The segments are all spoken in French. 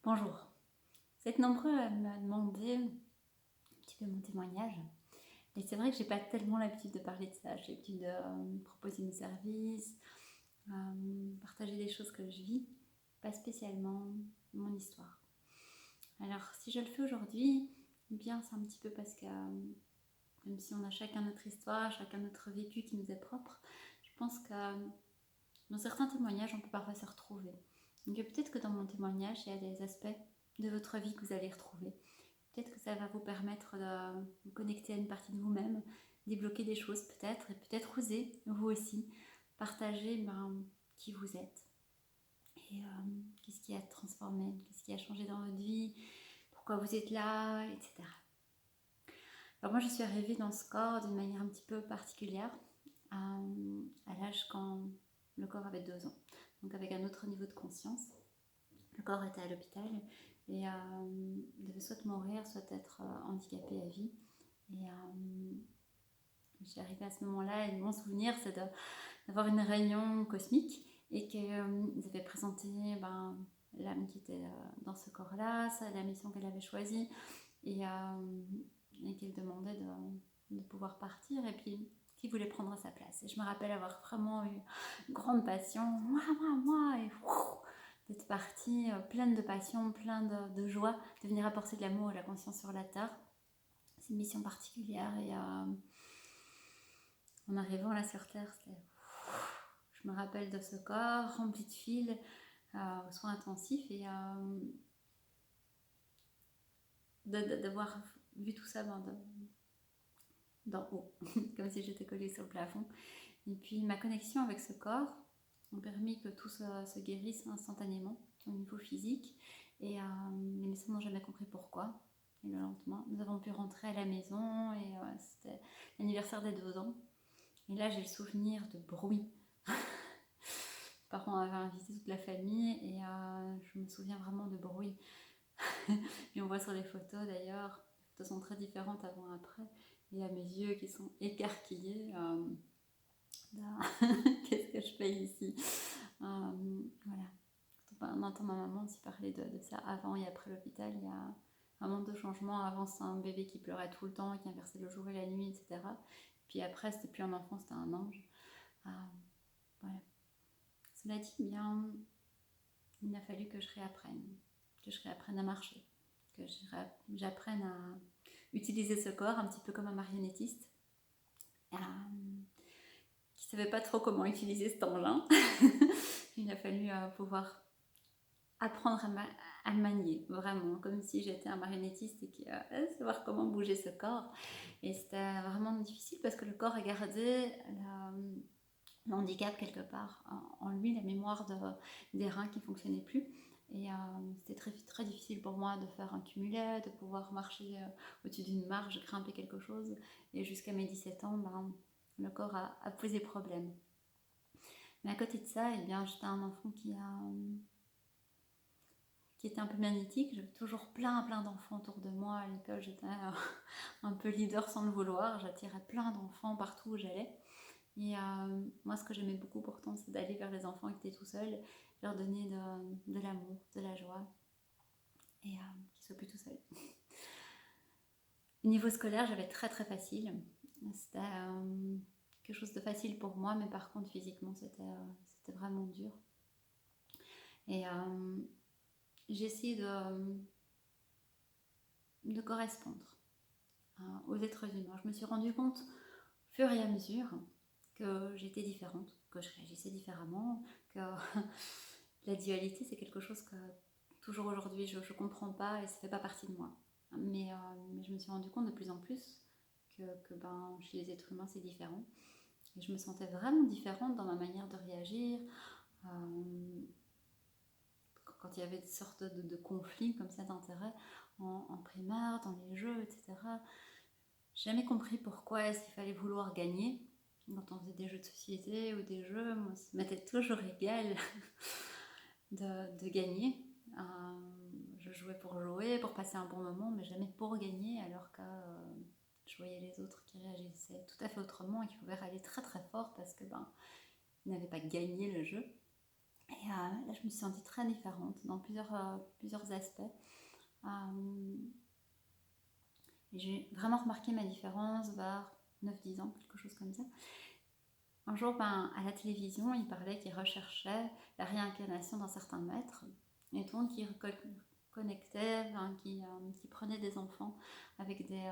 Bonjour. Vous êtes nombreux à me demander un petit peu mon témoignage. Et c'est vrai que j'ai pas tellement l'habitude de parler de ça. J'ai l'habitude de proposer mes services, partager des choses que je vis, pas spécialement mon histoire. Alors si je le fais aujourd'hui, eh bien c'est un petit peu parce que même si on a chacun notre histoire, chacun notre vécu qui nous est propre, je pense que dans certains témoignages on peut parfois se retrouver. Donc peut-être que dans mon témoignage il y a des aspects de votre vie que vous allez retrouver. Peut-être que ça va vous permettre de vous connecter à une partie de vous-même, débloquer des choses peut-être, et peut-être oser, vous aussi, partager qui vous êtes. Et qu'est-ce qui a transformé, qu'est-ce qui a changé dans votre vie, pourquoi vous êtes là, etc. Alors moi je suis arrivée dans ce corps d'une manière un petit peu particulière, à l'âge quand le corps avait 2 ans, donc avec un autre niveau de conscience. Le corps était à l'hôpital et il devait soit mourir, soit être handicapé à vie. Et je suis arrivée à ce moment-là et mon souvenir c'est d'avoir une réunion cosmique et qu'ils avaient présenté l'âme qui était dans ce corps-là, la mission qu'elle avait choisie et qu'elle demandait de pouvoir partir et puis qui voulait prendre sa place. Et je me rappelle avoir vraiment eu une grande passion, moi, et d'être partie pleine de passion, pleine de joie, de venir apporter de l'amour et de la conscience sur la terre. C'est une mission particulière et en arrivant là sur terre, je me rappelle de ce corps rempli de fils, aux soins intensifs et d'avoir vu tout ça d'en haut, comme si j'étais collée sur le plafond. Et puis ma connexion avec ce corps a permis que tout se guérisse instantanément au niveau physique. Et les médecins n'ont jamais compris pourquoi. Et le lendemain, nous avons pu rentrer à la maison et c'était l'anniversaire des 2 ans. Et là, j'ai le souvenir de bruit. Les parents avaient invité toute la famille et je me souviens vraiment de bruit. Et on voit sur les photos d'ailleurs, les photos sont très différentes avant et après. Et à mes yeux qui sont écarquillés, qu'est-ce que je fais ici, voilà. Quand on entend ma maman aussi parler de ça avant et après l'hôpital, il y a un monde de changement. Avant c'était un bébé qui pleurait tout le temps, qui inversait le jour et la nuit, etc. Puis après c'était plus un enfant, c'était un ange. Voilà. Cela dit, bien, il a fallu que je réapprenne à marcher, que j'apprenne à utiliser ce corps un petit peu comme un marionnettiste, qui savait pas trop comment utiliser cet engin. Il a fallu pouvoir apprendre à manier, vraiment, comme si j'étais un marionnettiste et qui savoir comment bouger ce corps. Et c'était vraiment difficile parce que le corps a gardé l'handicap quelque part en lui, la mémoire des reins qui ne fonctionnaient plus. Et c'était très, très difficile pour moi de faire un cumulet, de pouvoir marcher au-dessus d'une marche, grimper quelque chose. Et jusqu'à mes 17 ans, le corps a posé problème. Mais à côté de ça, eh bien, j'étais un enfant qui était un peu magnétique. J'avais toujours plein d'enfants autour de moi. À l'école, j'étais un peu leader sans le vouloir. J'attirais plein d'enfants partout où j'allais. Et moi, ce que j'aimais beaucoup pourtant, c'est d'aller vers les enfants qui étaient tout seuls, leur donner de l'amour, de la joie, et qu'ils ne soient plus tout seuls. Au niveau scolaire, j'avais très très facile. C'était quelque chose de facile pour moi, mais par contre, physiquement, c'était vraiment dur. Et j'ai essayé de correspondre aux êtres humains. Je me suis rendu compte, au fur et à mesure, que j'étais différente, que je réagissais différemment, que la dualité, c'est quelque chose que toujours aujourd'hui je ne comprends pas et ça ne fait pas partie de moi. Mais je me suis rendu compte de plus en plus que chez les êtres humains, c'est différent. Et je me sentais vraiment différente dans ma manière de réagir. Quand il y avait des sortes de conflits comme ça d'intérêt en primaire, dans les jeux, etc. J'ai jamais compris pourquoi est-ce qu'il fallait vouloir gagner. Quand on faisait des jeux de société ou des jeux, moi, ça m'était toujours égal de gagner. Je jouais pour jouer, pour passer un bon moment, mais jamais pour gagner, alors que je voyais les autres qui réagissaient tout à fait autrement et qui pouvaient aller très très fort parce que ils n'avaient pas gagné le jeu. Et là, je me suis sentie très différente dans plusieurs aspects. Et j'ai vraiment remarqué ma différence vers 9-10 ans, quelque chose comme ça. Un jour, à la télévision, il parlait qu'il recherchait la réincarnation d'un certain maître. Et donc, il connectait, qui prenait des enfants avec des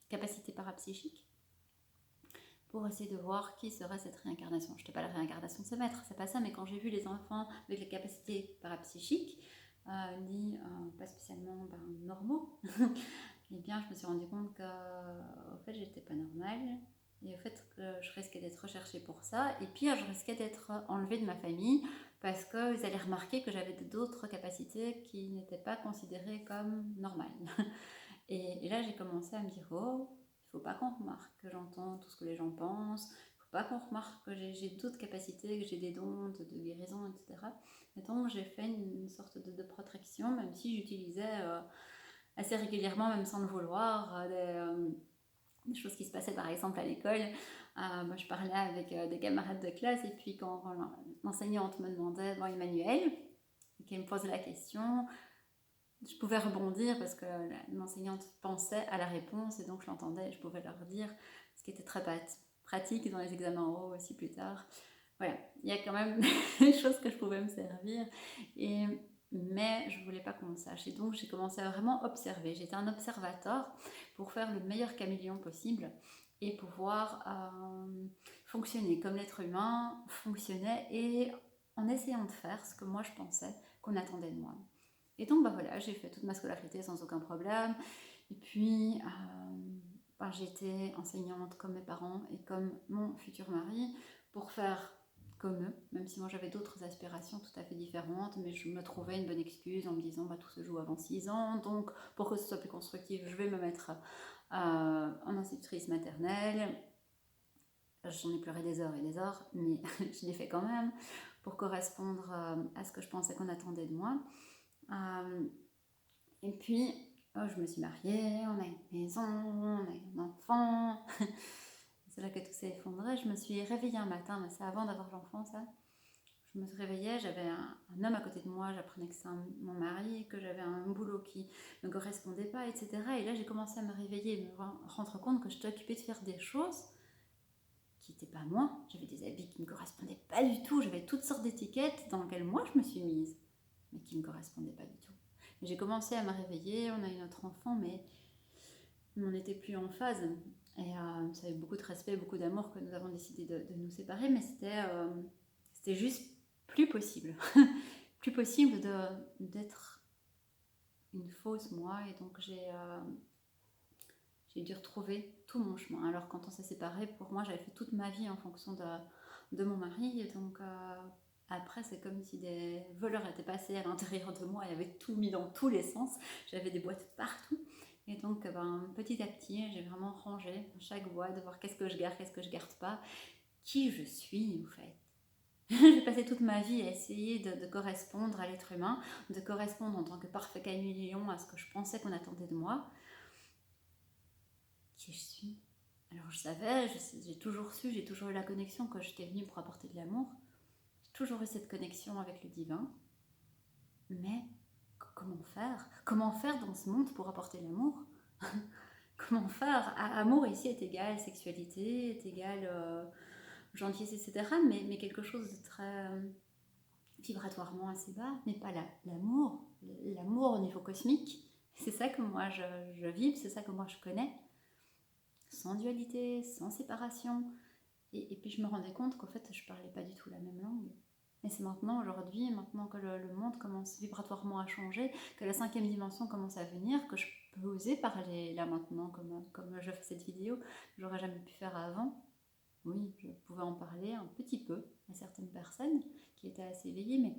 capacités parapsychiques pour essayer de voir qui serait cette réincarnation. Je ne dis pas la réincarnation de ce maître, c'est pas ça, mais quand j'ai vu les enfants avec les capacités parapsychiques, pas spécialement normaux, et bien je me suis rendu compte qu'en fait j'étais pas normale, et au fait que je risquais d'être recherchée pour ça, et puis je risquais d'être enlevée de ma famille parce qu'ils allaient remarquer que j'avais d'autres capacités qui n'étaient pas considérées comme normales. Et là j'ai commencé à me dire, oh, il ne faut pas qu'on remarque que j'entends tout ce que les gens pensent, il ne faut pas qu'on remarque que j'ai d'autres capacités, que j'ai des dons de guérison, etc. Et donc j'ai fait une sorte de protection, même si j'utilisais assez régulièrement, même sans le vouloir, des choses qui se passaient par exemple à l'école. Moi, je parlais avec des camarades de classe, et puis quand l'enseignante me demandait, bon, Emmanuel, qu'elle me posait la question, je pouvais rebondir parce que l'enseignante pensait à la réponse, et donc je l'entendais et je pouvais leur dire, ce qui était très pratique dans les examens oraux aussi plus tard. Voilà, il y a quand même des choses que je pouvais me servir, mais je ne voulais pas qu'on le sache. Et donc j'ai commencé à vraiment observer. J'étais un observateur pour faire le meilleur caméléon possible et pouvoir fonctionner comme l'être humain fonctionnait, et en essayant de faire ce que moi je pensais qu'on attendait de moi. Et donc voilà, j'ai fait toute ma scolarité sans aucun problème. Et puis j'étais enseignante comme mes parents et comme mon futur mari pour faire comme eux, même si moi j'avais d'autres aspirations tout à fait différentes, mais je me trouvais une bonne excuse en me disant tout se joue avant 6 ans, donc pour que ce soit plus constructif, je vais me mettre en institutrice maternelle. J'en ai pleuré des heures et des heures, mais je l'ai fait quand même pour correspondre à ce que je pensais qu'on attendait de moi. Et puis, je me suis mariée, on a une maison, on a un enfant. C'est là que tout s'est effondré. Je me suis réveillée un matin, mais c'est avant d'avoir l'enfant, ça. Je me suis réveillée, j'avais un homme à côté de moi, j'apprenais que c'était mon mari, que j'avais un boulot qui ne me correspondait pas, etc. Et là, j'ai commencé à me réveiller et me rendre compte que j'étais occupée de faire des choses qui n'étaient pas moi. J'avais des habits qui ne me correspondaient pas du tout. J'avais toutes sortes d'étiquettes dans lesquelles moi, je me suis mise, mais qui ne me correspondaient pas du tout. Et j'ai commencé à me réveiller, on a eu notre enfant, mais on n'était plus en phase. Et c'est avec beaucoup de respect, beaucoup d'amour que nous avons décidé de nous séparer, mais c'était juste plus possible. Plus possible d'être une fausse moi, et donc j'ai dû retrouver tout mon chemin. Alors quand on s'est séparés, pour moi j'avais fait toute ma vie en fonction de mon mari, et donc après c'est comme si des voleurs étaient passés à l'intérieur de moi et avaient tout mis dans tous les sens. J'avais des boîtes partout, et donc petit à petit j'ai vraiment rangé chaque boîte, de voir qu'est-ce que je garde pas, qui je suis en fait. J'ai passé toute ma vie à essayer de correspondre à l'être humain, de correspondre en tant que parfait caméléon à ce que je pensais qu'on attendait de moi. Qui je suis? Alors je savais, j'ai toujours su, j'ai toujours eu la connexion que j'étais venue pour apporter de l'amour. J'ai toujours eu cette connexion avec le divin. Mais comment faire? Comment faire dans ce monde pour apporter de l'amour? Comment faire? Amour ici est égal sexualité, est égal gentillesse, etc. Mais quelque chose de très vibratoirement assez bas, mais pas l'amour. L'amour au niveau cosmique, c'est ça que moi je vibre, c'est ça que moi je connais. Sans dualité, sans séparation. Et puis je me rendais compte qu'en fait je parlais pas du tout la même langue. Et c'est maintenant, aujourd'hui, maintenant que le monde commence vibratoirement à changer, que la 5e dimension commence à venir, que je peux oser parler là maintenant comme je fais cette vidéo, que j'aurais jamais pu faire avant. Oui, je pouvais en parler un petit peu à certaines personnes qui étaient assez éveillées,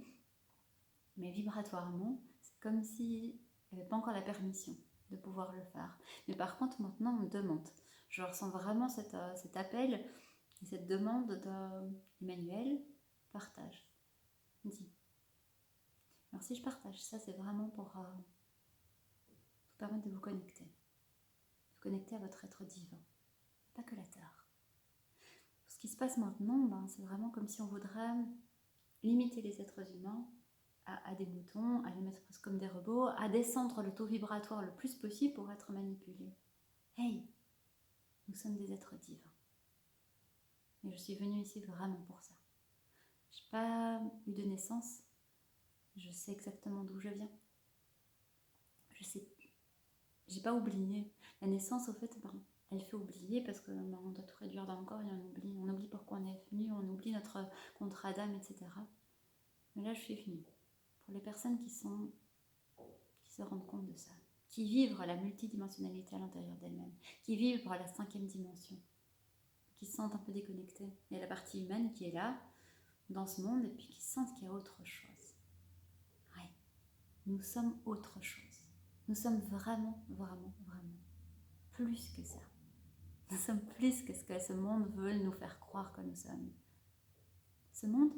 mais vibratoirement, c'est comme s'il n'y avait pas encore la permission de pouvoir le faire. Mais par contre, maintenant, on me demande. Je ressens vraiment cet appel, cette demande d'Emmanuel, partage. Dis. Alors si je partage ça, c'est vraiment pour vous permettre de vous connecter. Vous connecter à votre être divin, pas que la Terre. Ce qui se passe maintenant, c'est vraiment comme si on voudrait limiter les êtres humains à des moutons, à les mettre presque comme des robots, à descendre le taux vibratoire le plus possible pour être manipulés. Hey, nous sommes des êtres divins. Et je suis venue ici vraiment pour ça. Je n'ai pas eu de naissance. Je sais exactement d'où je viens. Je sais. J'ai pas oublié. La naissance, au fait, elle fait oublier parce que on doit tout réduire dans le corps et on oublie. On oublie pourquoi on est venu, on oublie notre contrat d'âme, etc. Mais là, je suis venue. Pour les personnes qui se rendent compte de ça, qui vivent la multidimensionnalité à l'intérieur d'elles-mêmes, qui vivent la 5e dimension, qui se sentent un peu déconnectées. Il y a la partie humaine qui est là, dans ce monde, et puis qui sentent qu'il y a autre chose. Ouais, nous sommes autre chose. Nous sommes vraiment, vraiment, vraiment plus que ça. Nous sommes plus que ce que ce monde veut nous faire croire que nous sommes. Ce monde,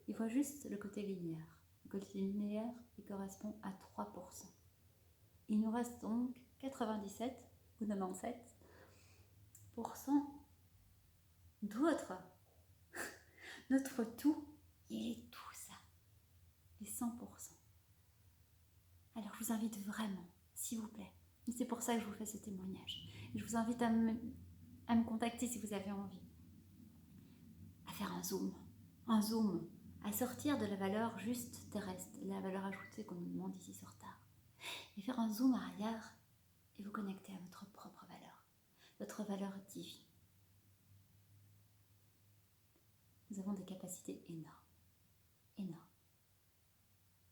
il voit juste le côté linéaire. Le côté linéaire, il correspond à 3%. Il nous reste donc 97 ou 97% d'autres. Notre tout, il est tout ça. Les 100%. Alors je vous invite vraiment, s'il vous plaît, et c'est pour ça que je vous fais ce témoignage, je vous invite à me contacter si vous avez envie, à faire un zoom, à sortir de la valeur juste terrestre, la valeur ajoutée qu'on nous demande ici sur Terre, et faire un zoom arrière et vous connecter à votre propre valeur divine. Nous avons des capacités énormes.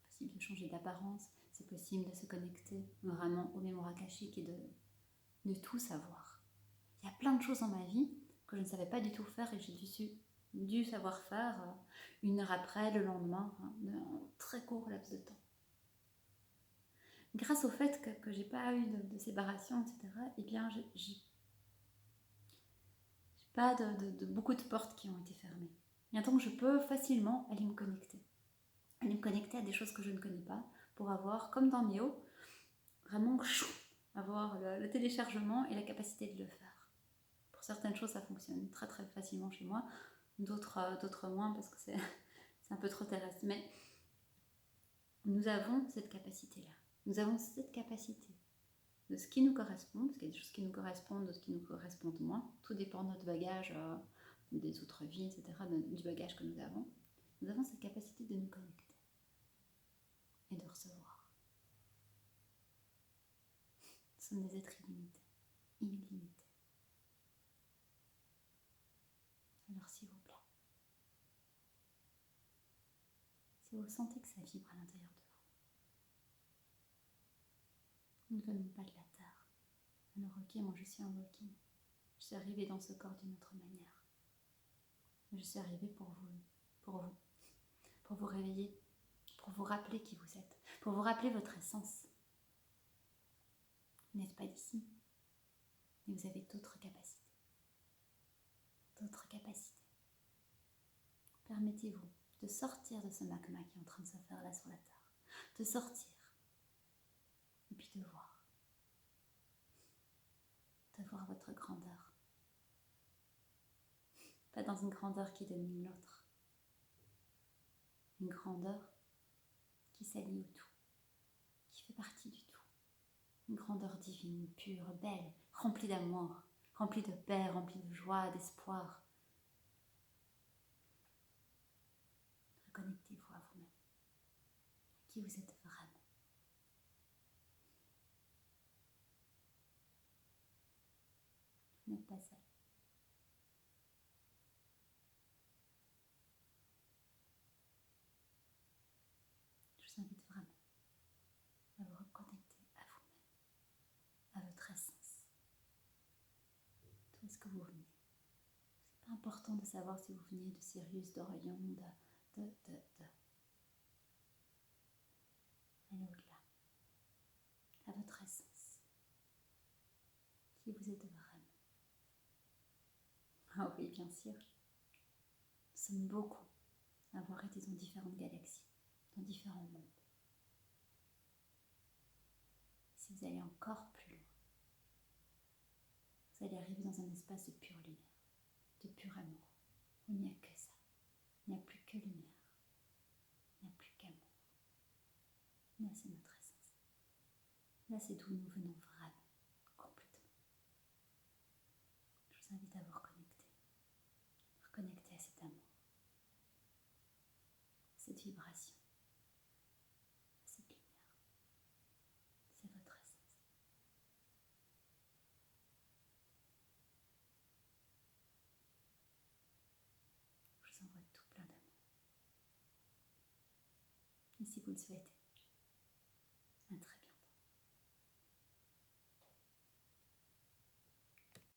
C'est possible de changer d'apparence, c'est possible de se connecter vraiment aux mémoires akashiques et de tout savoir. Il y a plein de choses dans ma vie que je ne savais pas du tout faire et j'ai dû savoir faire 1 heure après, le lendemain, un très court laps de temps. Grâce au fait que j'ai pas eu de séparation, etc., eh bien, j'ai pas de beaucoup de portes qui ont été fermées. Et donc, je peux facilement aller me connecter à des choses que je ne connais pas, pour avoir, comme dans Neo, vraiment avoir le téléchargement et la capacité de le faire. Pour certaines choses, ça fonctionne très très facilement chez moi, d'autres moins parce que c'est un peu trop terrestre. Mais nous avons cette capacité-là. Nous avons cette capacité de ce qui nous correspond, parce qu'il y a des choses qui nous correspondent, d'autres qui nous correspondent moins. Tout dépend de notre bagage, des autres vies, etc., du bagage que nous avons. Nous avons cette capacité de nous connecter et de recevoir. Nous sommes des êtres illimités. Alors s'il vous plaît, si vous sentez que ça vibre à l'intérieur de vous, nous ne venons pas de la terre. Alors ok, moi je suis un walking. Je suis arrivée dans ce corps d'une autre manière. Je suis arrivée pour vous réveiller, pour vous rappeler qui vous êtes, pour vous rappeler votre essence. Vous n'êtes pas d'ici, mais vous avez d'autres capacités. Permettez-vous de sortir de ce magma qui est en train de se faire là sur la terre, de sortir et puis de voir votre grandeur. Pas dans une grandeur qui domine l'autre, une grandeur qui s'allie au tout, qui fait partie du tout. Une grandeur divine, pure, belle, remplie d'amour, remplie de paix, remplie de joie, d'espoir. Reconnectez-vous à vous-même, à qui vous êtes vraiment. Vous n'êtes pas seul. Je vous invite vraiment à vous reconnecter à vous-même, à votre essence. D'où est-ce que vous venez? C'est pas important de savoir si vous venez de Sirius, d'Orion, Allez au-delà, à votre essence, qui vous êtes vraiment. Ah oui, bien sûr. Nous sommes beaucoup à avoir été dans différentes galaxies, dans différents mondes. Si vous allez encore plus loin, vous allez arriver dans un espace de pure lumière, de pur amour. Il n'y a que ça. Il n'y a plus que lumière. Là, c'est notre essence. Là, c'est d'où nous venons vraiment, complètement. Je vous invite à vous reconnecter. Reconnecter à cet amour, cette vibration, cette lumière. C'est votre essence. Je vous envoie tout plein d'amour. Et si vous le souhaitez,